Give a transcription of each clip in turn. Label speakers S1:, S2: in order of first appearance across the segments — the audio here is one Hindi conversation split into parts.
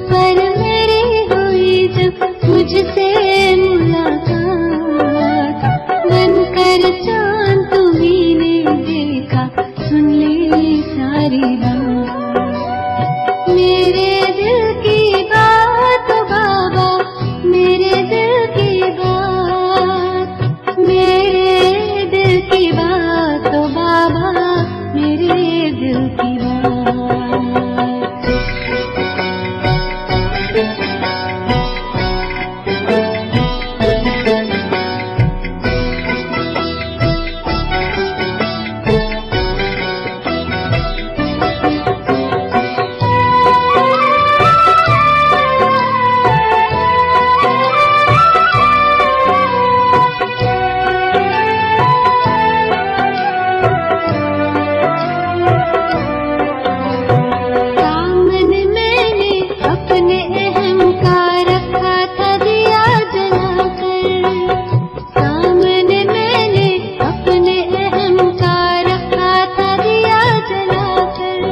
S1: पर मेरी हुई जब मुझसे मुलाकात, बनकर चांद तुम्हीं ने देखा, सुन ली सारी बात। मेरे दिल की बात ओ बाबा, मेरे दिल की बात, मेरे दिल की बात ओ बाबा, मेरे दिल की बात। सामने मैंने अपने अहम का रखा था दिया जलाकर, सामने मैंने अपने अहम का रखा था दिया जलाकर,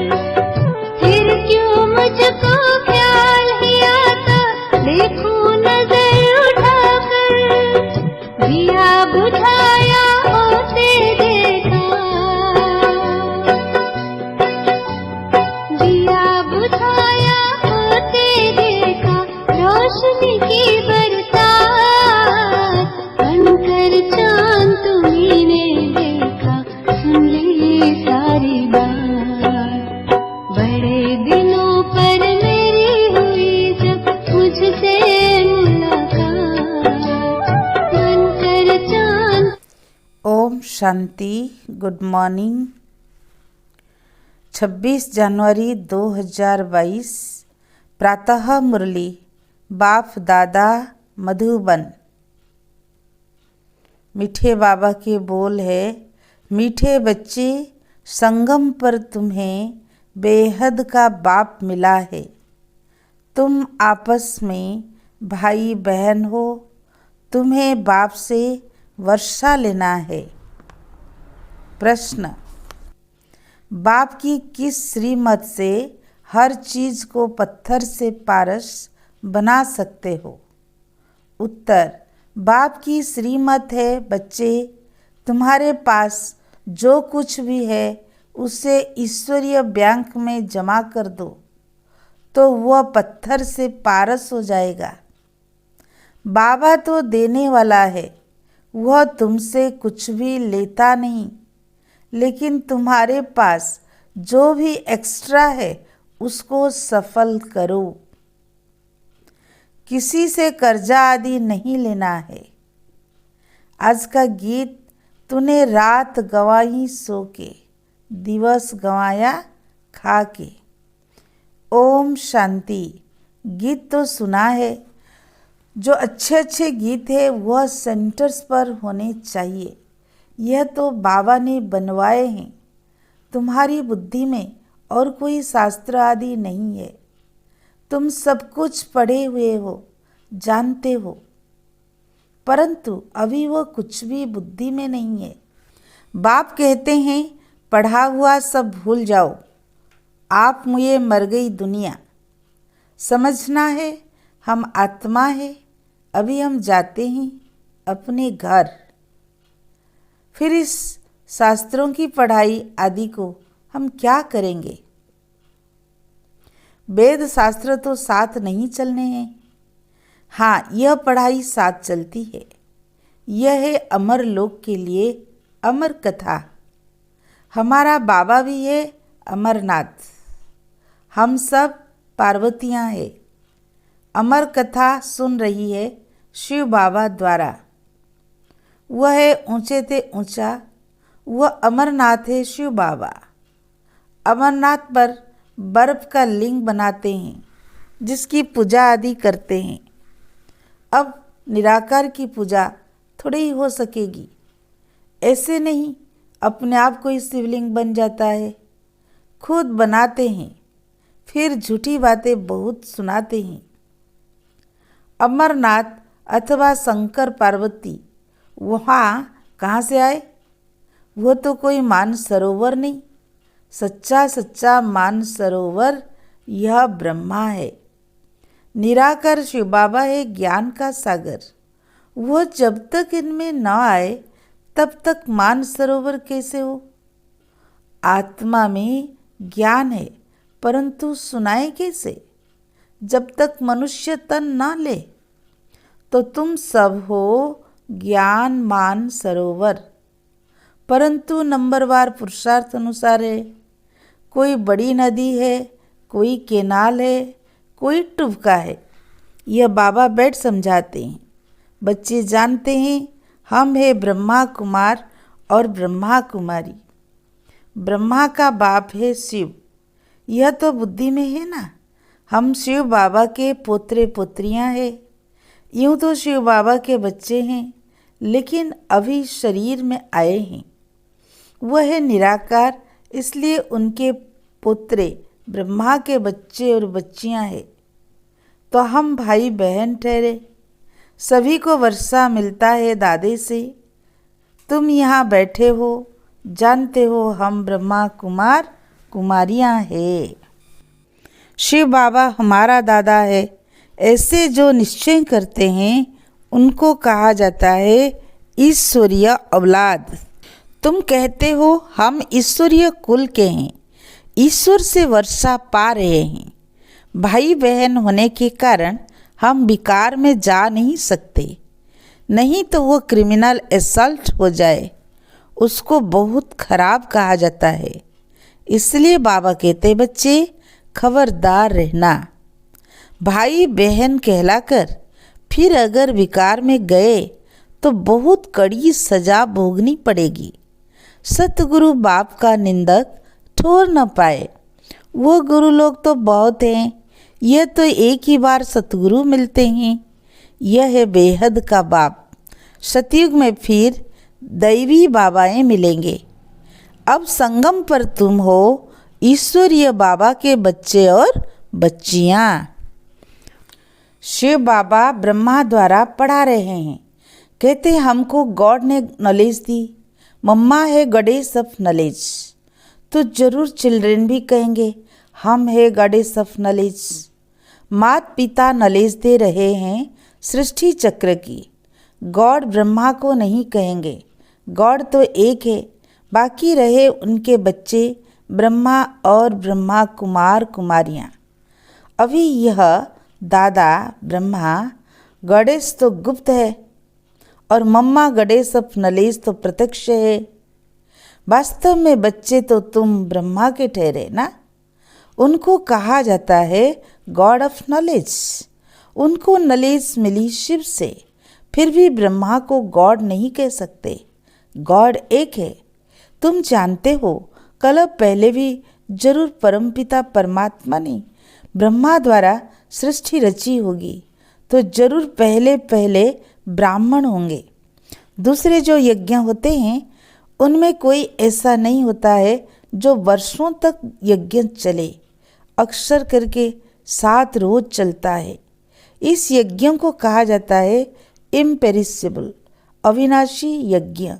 S1: फिर क्यों मुझको ख्याल ही आता, देखूं नजर उठाकर, दिया बुझाया होते देखा, दिया बुझाया होते देखा, रोशनी की बरसात, बनकर चांद तुम्हीं ने देखा, सुन ली सारी बात। बड़े दिनों पर मेरी हुई जब मुझसे मुलाकात, बनकर चांद।
S2: ओम शांति। Good morning. 26 जनवरी 2022 प्रातः मुरली बाप दादा मधुबन। मीठे बाबा के बोल है, मीठे बच्चे संगम पर तुम्हें बेहद का बाप मिला है। तुम आपस में भाई बहन हो, तुम्हें बाप से वर्षा लेना है। प्रश्न, बाप की किस श्रीमत से हर चीज को पत्थर से पारस बना सकते हो? उत्तर, बाप की श्रीमत है बच्चे, तुम्हारे पास जो कुछ भी है उसे ईश्वरीय बैंक में जमा कर दो तो वह पत्थर से पारस हो जाएगा। बाबा तो देने वाला है, वह तुमसे कुछ भी लेता नहीं, लेकिन तुम्हारे पास जो भी एक्स्ट्रा है उसको सफल करो। किसी से कर्जा आदि नहीं लेना है। आज का गीत, तूने रात गंवाई सो के, दिवस गंवाया खा के। ओम शांति। गीत तो सुना है, जो अच्छे अच्छे गीत है वह सेंटर्स पर होने चाहिए। यह तो बाबा ने बनवाए हैं, तुम्हारी बुद्धि में और कोई शास्त्र आदि नहीं है। तुम सब कुछ पढ़े हुए हो, जानते हो, परंतु अभी वो कुछ भी बुद्धि में नहीं है। बाप कहते हैं पढ़ा हुआ सब भूल जाओ, आप मुझे मर गई दुनिया। समझना है हम आत्मा है, अभी हम जाते हैं अपने घर। फिर इस शास्त्रों की पढ़ाई आदि को हम क्या करेंगे? वेद शास्त्र तो साथ नहीं चलने हैं। हाँ, यह पढ़ाई साथ चलती है। यह है अमर लोक के लिए अमर कथा। हमारा बाबा भी है अमरनाथ, हम सब पार्वतियाँ हैं। अमर कथा सुन रही है शिव बाबा द्वारा। वह है ऊंचे से ऊंचा, वह अमरनाथ है शिव बाबा। अमरनाथ पर बर्फ का लिंग बनाते हैं जिसकी पूजा आदि करते हैं। अब निराकार की पूजा थोड़ी ही हो सकेगी। ऐसे नहीं अपने आप कोई शिवलिंग बन जाता है, खुद बनाते हैं, फिर झूठी बातें बहुत सुनाते हैं। अमरनाथ अथवा शंकर पार्वती वहाँ कहाँ से आए? वो तो कोई मान सरोवर नहीं, सच्चा सच्चा मान सरोवर यह ब्रह्मा है। निराकार शिव बाबा है ज्ञान का सागर। वह जब तक इनमें न आए तब तक मानसरोवर कैसे हो। आत्मा में ज्ञान है परंतु सुनाए कैसे। जब तक मनुष्य तन न ले तो तुम सब हो ज्ञान मान सरोवर, परंतु नंबरवार पुरुषार्थ अनुसार है। कोई बड़ी नदी है, कोई केनाल है, कोई टुबका है। यह बाबा बैठ समझाते हैं। बच्चे जानते हैं हम है ब्रह्मा कुमार और ब्रह्मा कुमारी। ब्रह्मा का बाप है शिव, यह तो बुद्धि में है ना। हम शिव बाबा के पोत्रे पोत्रियां हैं। यूँ तो शिव बाबा के बच्चे हैं लेकिन अभी शरीर में आए हैं। वह है निराकार, इसलिए उनके पोत्रे ब्रह्मा के बच्चे और बच्चियां हैं। तो हम भाई बहन ठहरे। सभी को वर्षा मिलता है दादे से। तुम यहाँ बैठे हो, जानते हो हम ब्रह्मा कुमार कुमारियाँ हैं। शिव बाबा हमारा दादा है, ऐसे जो निश्चय करते हैं उनको कहा जाता है ईश्वरीय औलाद। तुम कहते हो हम ईश्वरीय कुल के हैं, ईश्वर से वर्षा पा रहे हैं। भाई बहन होने के कारण हम विकार में जा नहीं सकते, नहीं तो वो क्रिमिनल असल्ट हो जाए, उसको बहुत खराब कहा जाता है। इसलिए बाबा कहते बच्चे खबरदार रहना। भाई बहन कहलाकर फिर अगर विकार में गए तो बहुत कड़ी सजा भोगनी पड़ेगी। सतगुरु बाप का निंदक ठोर न पाए। वो गुरु लोग तो बहुत हैं, यह तो एक ही बार सतगुरु मिलते हैं। यह है बेहद का बाप। सतयुग में फिर दैवी बाबाएं मिलेंगे। अब संगम पर तुम हो ईश्वरीय बाबा के बच्चे और बच्चियाँ। शिव बाबा ब्रह्मा द्वारा पढ़ा रहे हैं। कहते हमको गॉड ने नॉलेज दी, मम्मा है गॉडेस ऑफ नॉलेज। तो जरूर चिल्ड्रन भी कहेंगे हम है गॉडेस ऑफ नॉलेज। माता पिता नॉलेज दे रहे हैं सृष्टि चक्र की। गॉड ब्रह्मा को नहीं कहेंगे, गॉड तो एक है, बाकी रहे उनके बच्चे ब्रह्मा और ब्रह्मा कुमार कुमारियाँ। अभी यह दादा ब्रह्मा गॉडेस तो गुप्त है और मम्मा गॉडेस ऑफ नॉलेज तो प्रत्यक्ष है। वास्तव में बच्चे तो तुम ब्रह्मा के ठहरे ना। उनको कहा जाता है गॉड ऑफ नॉलेज। उनको नॉलेज मिली शिव से, फिर भी ब्रह्मा को गॉड नहीं कह सकते। गॉड एक है। तुम जानते हो कल्प पहले भी जरूर परमपिता परमात्मा ने ब्रह्मा द्वारा सृष्टि रची होगी, तो जरूर पहले पहले ब्राह्मण होंगे। दूसरे जो यज्ञ होते हैं उनमें कोई ऐसा नहीं होता है जो वर्षों तक यज्ञ चले। अक्सर करके 7 रोज चलता है। इस यज्ञ को कहा जाता है इम्पेरिसिबल, अविनाशी यज्ञ,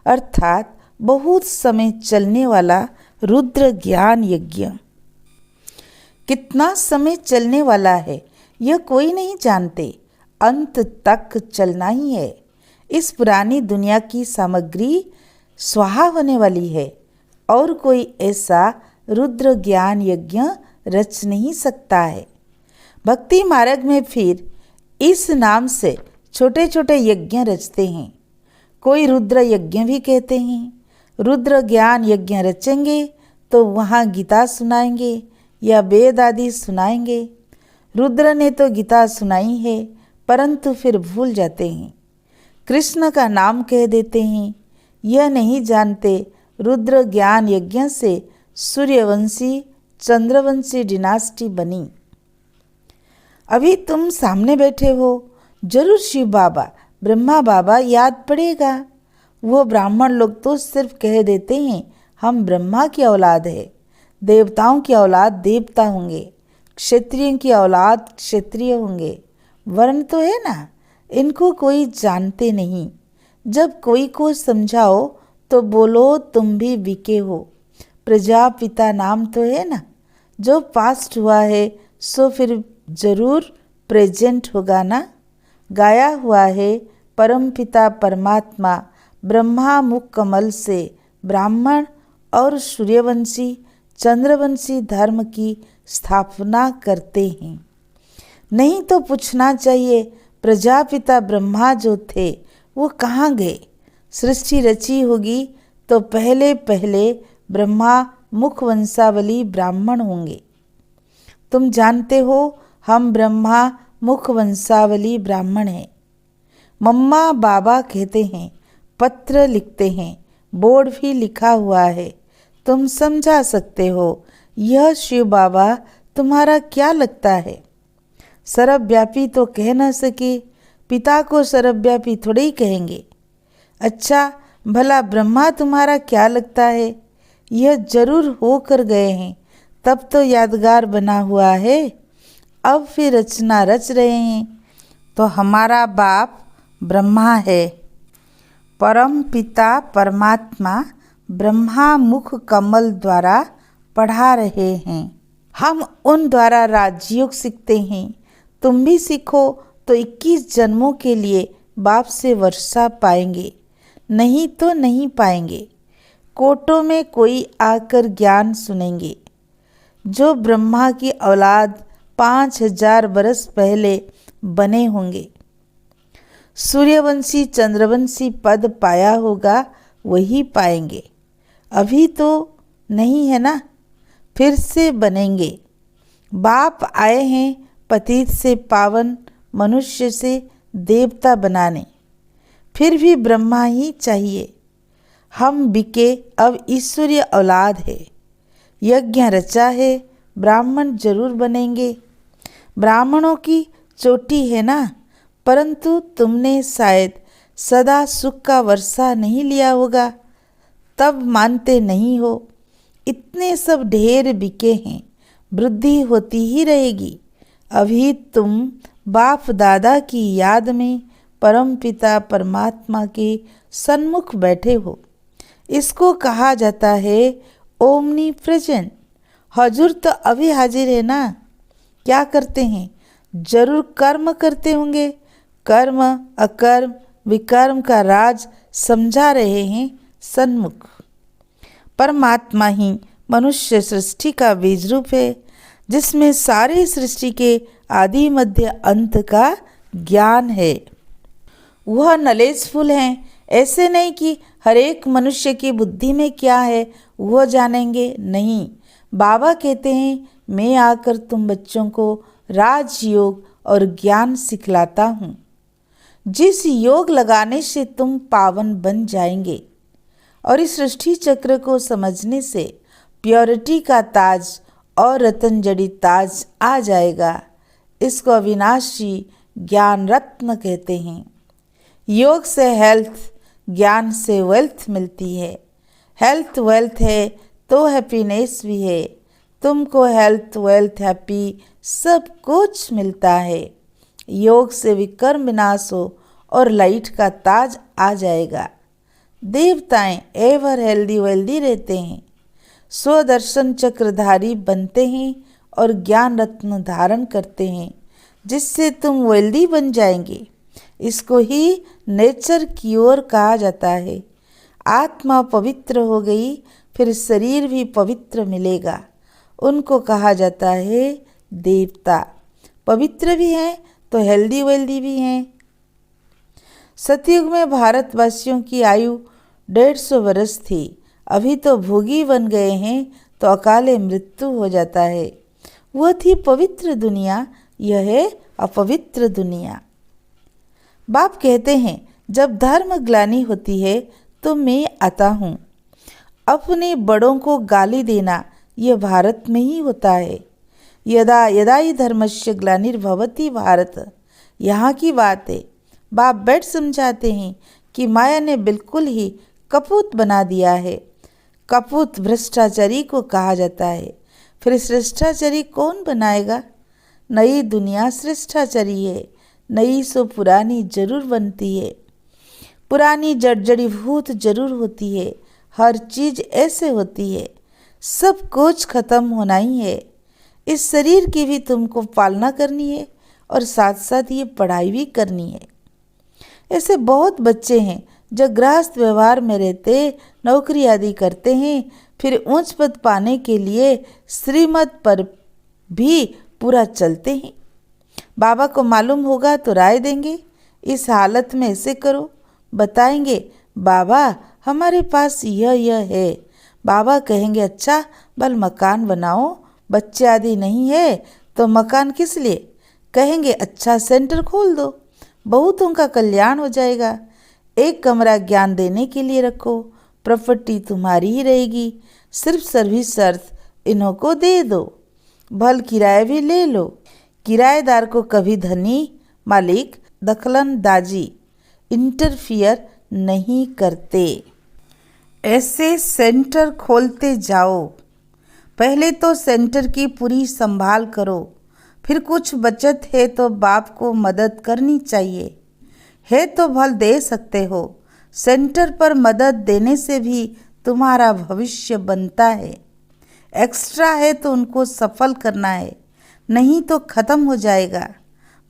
S2: अर्थात बहुत समय चलने वाला रुद्र ज्ञान यज्ञ। कितना समय चलने वाला है यह कोई नहीं जानते, अंत तक चलना ही है। इस पुरानी दुनिया की सामग्री स्वाहा होने वाली है और कोई ऐसा रुद्र ज्ञान यज्ञ रच नहीं सकता है। भक्ति मार्ग में फिर इस नाम से छोटे छोटे यज्ञ रचते हैं। कोई रुद्र यज्ञ भी कहते हैं। रुद्र ज्ञान यज्ञ रचेंगे तो वहाँ गीता सुनाएंगे या वेद आदि सुनाएंगे। रुद्र ने तो गीता सुनाई है परंतु फिर भूल जाते हैं, कृष्ण का नाम कह देते हैं। यह नहीं जानते रुद्र ज्ञान यज्ञ से सूर्यवंशी चंद्रवंशी डिनास्टी बनी। अभी तुम सामने बैठे हो, जरूर शिव बाबा ब्रह्मा बाबा याद पड़ेगा। वो ब्राह्मण लोग तो सिर्फ कह देते हैं हम ब्रह्मा की औलाद है, देवताओं की औलाद देवता होंगे, क्षत्रिय की औलाद क्षत्रिय होंगे। वर्ण तो है ना, इनको कोई जानते नहीं। जब कोई को समझाओ तो बोलो तुम भी बिके हो। प्रजापिता नाम तो है ना, जो पास्ट हुआ है सो फिर जरूर प्रेजेंट होगा ना। गाया हुआ है, परमपिता परमात्मा ब्रह्मा मुख कमल से ब्राह्मण और सूर्यवंशी चंद्रवंशी धर्म की स्थापना करते हैं। नहीं तो पूछना चाहिए, प्रजापिता ब्रह्मा जो थे वो कहाँ गए? सृष्टि रची होगी तो पहले पहले ब्रह्मा मुख वंशावली ब्राह्मण होंगे। तुम जानते हो हम ब्रह्मा मुख वंशावली ब्राह्मण हैं। मम्मा बाबा कहते हैं, पत्र लिखते हैं, बोर्ड भी लिखा हुआ है, तुम समझा सकते हो। यह शिव बाबा तुम्हारा क्या लगता है? सर्वव्यापी तो कह न सके, पिता को सर्वव्यापी थोड़े ही कहेंगे। अच्छा भला ब्रह्मा तुम्हारा क्या लगता है? यह जरूर हो कर गए हैं, तब तो यादगार बना हुआ है। अब फिर रचना रच रहे हैं। तो हमारा बाप ब्रह्मा है, परम पिता परमात्मा ब्रह्मा मुख कमल द्वारा पढ़ा रहे हैं। हम उन द्वारा राजयोग सीखते हैं। तुम भी सीखो तो 21 जन्मों के लिए बाप से वर्षा पाएंगे, नहीं तो नहीं पाएंगे। कोटों में कोई आकर ज्ञान सुनेंगे। जो ब्रह्मा की औलाद 5000 बरस पहले बने होंगे, सूर्यवंशी चंद्रवंशी पद पाया होगा, वही पाएंगे। अभी तो नहीं है ना, फिर से बनेंगे। बाप आए हैं पतित से पावन, मनुष्य से देवता बनाने, फिर भी ब्रह्मा ही चाहिए। हम बिके अब ईश्वरीय औलाद है, यज्ञ रचा है, ब्राह्मण जरूर बनेंगे। ब्राह्मणों की चोटी है ना, परंतु तुमने शायद सदा सुख का वर्षा नहीं लिया होगा, तब मानते नहीं हो। इतने सब ढेर बिके हैं, वृद्धि होती ही रहेगी। अभी तुम बाप दादा की याद में परम पिता परमात्मा के सन्मुख बैठे हो। इसको कहा जाता है ओमनी प्रेजेंट। हजूर तो अभी हाजिर है ना। क्या करते हैं? जरूर कर्म करते होंगे। कर्म अकर्म विकर्म का राज समझा रहे हैं सन्मुख। परमात्मा ही मनुष्य सृष्टि का बीज रूप है, जिसमें सारे सृष्टि के आदि मध्य अंत का ज्ञान है। वह नॉलेजफुल हैं। ऐसे नहीं कि हर एक मनुष्य की बुद्धि में क्या है वह जानेंगे, नहीं। बाबा कहते हैं, मैं आकर तुम बच्चों को राजयोग और ज्ञान सिखलाता हूँ, जिस योग लगाने से तुम पावन बन जाएंगे। और इस सृष्टि चक्र को समझने से प्योरिटी का ताज और रतन जड़ी ताज आ जाएगा। इसको अविनाशी ज्ञान रत्न कहते हैं। योग से हेल्थ, ज्ञान से वेल्थ मिलती है। हेल्थ वेल्थ है तो हैप्पीनेस भी है। तुमको हेल्थ वेल्थ हैप्पी सब कुछ मिलता है। योग से विकर्म विनाश हो और लाइट का ताज आ जाएगा। देवताएं एवर हेल्दी वेल्दी रहते हैं, स्वदर्शन चक्रधारी बनते हैं और ज्ञान रत्न धारण करते हैं, जिससे तुम वेल्दी बन जाएंगे। इसको ही नेचर की ओर कहा जाता है। आत्मा पवित्र हो गई, फिर शरीर भी पवित्र मिलेगा। उनको कहा जाता है देवता। पवित्र भी हैं तो हेल्दी वेल्दी भी हैं। सतयुग में भारतवासियों की आयु 150 वर्ष थी। अभी तो भोगी बन गए हैं तो अकाले मृत्यु हो जाता है। वह थी पवित्र दुनिया, यह है अपवित्र दुनिया। बाप कहते हैं, जब धर्म ग्लानि होती है तो मैं आता हूँ। अपने बड़ों को गाली देना यह भारत में ही होता है। यदा यदा ही धर्मस्य ग्लानिर्भवति भारत, यहाँ की बात है। बाप बैठ समझाते हैं कि माया ने बिल्कुल ही कपूत बना दिया है। कपूत भ्रष्टाचारी को कहा जाता है। फिर श्रेष्ठाचारी कौन बनाएगा? नई दुनिया श्रेष्ठाचारी है, नई सो पुरानी जरूर बनती है। पुरानी जड़जड़ीभूत जरूर होती है। हर चीज ऐसे होती है, सब कुछ खत्म होना ही है। इस शरीर की भी तुमको पालना करनी है और साथ साथ ये पढ़ाई भी करनी है। ऐसे बहुत बच्चे हैं जो गृहस्थ व्यवहार में रहते, नौकरी आदि करते हैं, फिर उच्च पद पाने के लिए श्रीमत पर भी पूरा चलते हैं। बाबा को मालूम होगा तो राय देंगे, इस हालत में ऐसे करो, बताएंगे बाबा हमारे पास यह है। बाबा कहेंगे अच्छा बल मकान बनाओ, बच्चे आदि नहीं है तो मकान किस लिए? कहेंगे अच्छा सेंटर खोल दो, बहुतों का कल्याण हो जाएगा। एक कमरा ज्ञान देने के लिए रखो, प्रॉपर्टी तुम्हारी ही रहेगी, सिर्फ सर्विस चार्ज इन्हों को दे दो, भल किराया भी ले लो। किराएदार को कभी धनी मालिक दखलंदाजी इंटरफियर नहीं करते। ऐसे सेंटर खोलते जाओ। पहले तो सेंटर की पूरी संभाल करो, फिर कुछ बचत है तो बाप को मदद करनी चाहिए, है तो भल दे सकते हो। सेंटर पर मदद देने से भी तुम्हारा भविष्य बनता है। एक्स्ट्रा है तो उनको सफल करना है, नहीं तो खत्म हो जाएगा।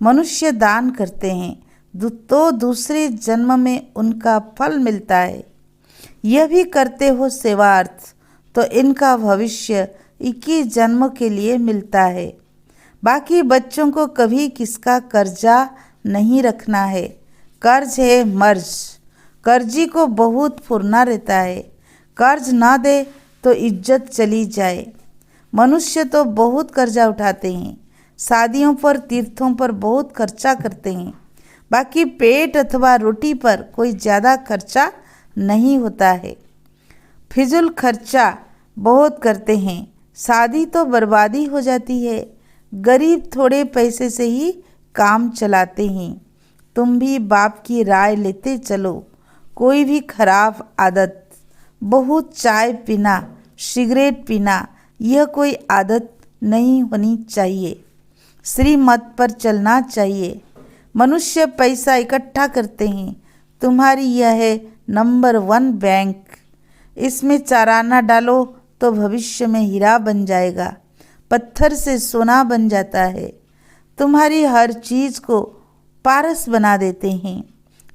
S2: मनुष्य दान करते हैं तो दूसरे जन्म में उनका फल मिलता है। यह भी करते हो सेवार्थ तो इनका भविष्य 21 जन्म के लिए मिलता है। बाकी बच्चों को कभी किसका कर्जा नहीं रखना है। कर्ज है मर्ज, कर्जी को बहुत फुरना रहता है। कर्ज ना दे तो इज्जत चली जाए। मनुष्य तो बहुत कर्जा उठाते हैं, शादियों पर तीर्थों पर बहुत खर्चा करते हैं, बाकी पेट अथवा रोटी पर कोई ज़्यादा खर्चा नहीं होता है। फिजूल खर्चा बहुत करते हैं, शादी तो बर्बादी हो जाती है। गरीब थोड़े पैसे से ही काम चलाते हैं। तुम भी बाप की राय लेते चलो। कोई भी खराब आदत, बहुत चाय पीना, सिगरेट पीना, यह कोई आदत नहीं होनी चाहिए। श्रीमत पर चलना चाहिए। मनुष्य पैसा इकट्ठा करते हैं, तुम्हारी यह है नंबर 1 बैंक। इसमें चाराना डालो तो भविष्य में हीरा बन जाएगा, पत्थर से सोना बन जाता है। तुम्हारी हर चीज़ को पारस बना देते हैं।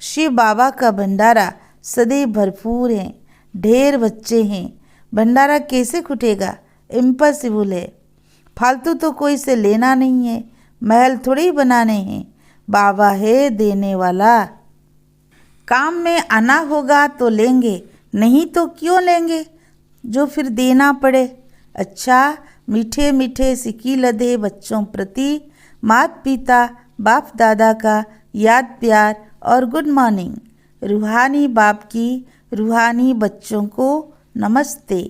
S2: शिव बाबा का भंडारा सदैव भरपूर है, ढेर बच्चे हैं। भंडारा कैसे खुटेगा? इम्पॉसिबल है। फालतू तो कोई से लेना नहीं है, महल थोड़ी बनाने हैं। बाबा है देने वाला। काम में आना होगा तो लेंगे, नहीं तो क्यों लेंगे जो फिर देना पड़े। अच्छा मीठे मीठे सिक्की लदे बच्चों प्रति माता पिता बाप दादा का याद प्यार और गुड मॉर्निंग। रूहानी बाप की रूहानी बच्चों को नमस्ते।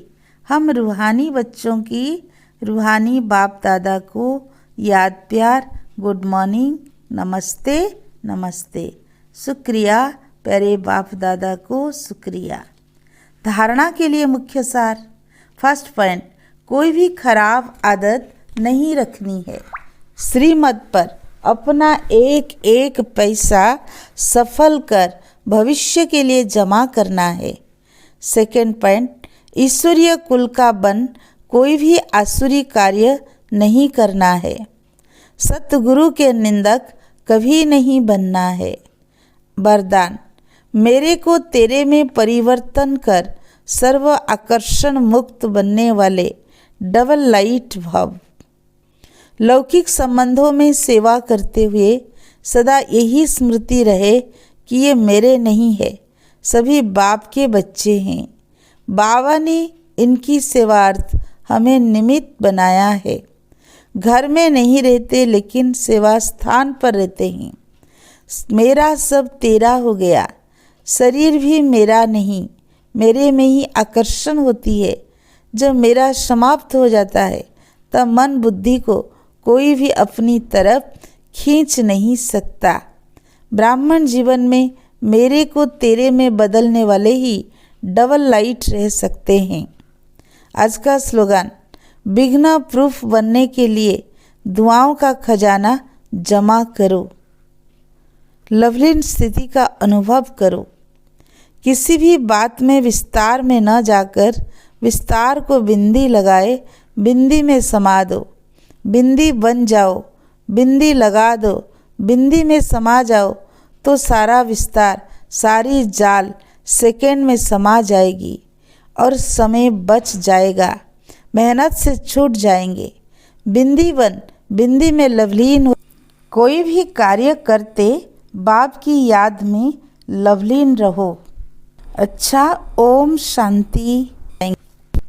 S2: हम रूहानी बच्चों की रूहानी बाप दादा को याद प्यार, गुड मॉर्निंग, नमस्ते नमस्ते। शुक्रिया प्यारे बाप दादा को शुक्रिया। धारणा के लिए मुख्य सार। फर्स्ट पॉइंट, कोई भी खराब आदत नहीं रखनी है। श्रीमत पर अपना एक एक पैसा सफल कर भविष्य के लिए जमा करना है। सेकेंड पॉइंट, ईश्वरीय कुल का बन कोई भी आसुरी कार्य नहीं करना है। सतगुरु के निंदक कभी नहीं बनना है। वरदान, मेरे को तेरे में परिवर्तन कर सर्व आकर्षण मुक्त बनने वाले डबल लाइट भव। लौकिक संबंधों में सेवा करते हुए सदा यही स्मृति रहे कि ये मेरे नहीं है, सभी बाप के बच्चे हैं। बाबा ने इनकी सेवार्थ हमें निमित्त बनाया है। घर में नहीं रहते लेकिन सेवा स्थान पर रहते हैं। मेरा सब तेरा हो गया, शरीर भी मेरा नहीं, मेरे में ही आकर्षण होती है। जब मेरा समाप्त हो जाता है तब मन बुद्धि को कोई भी अपनी तरफ खींच नहीं सकता। ब्राह्मण जीवन में मेरे को तेरे में बदलने वाले ही डबल लाइट रह सकते हैं। आज का स्लोगन, विघ्न प्रूफ बनने के लिए दुआओं का खजाना जमा करो। लवलीन स्थिति का अनुभव करो। किसी भी बात में विस्तार में न जाकर विस्तार को बिंदी लगाए बिंदी में समा दो। बिंदी बन जाओ, बिंदी लगा दो, बिंदी में समा जाओ तो सारा विस्तार, सारी जाल सेकंड में समा जाएगी और समय बच जाएगा, मेहनत से छूट जाएंगे। बिंदी बन, बिंदी में लवलीन हो। कोई भी कार्य करते बाप की याद में लवलीन रहो। अच्छा, ओम शांति।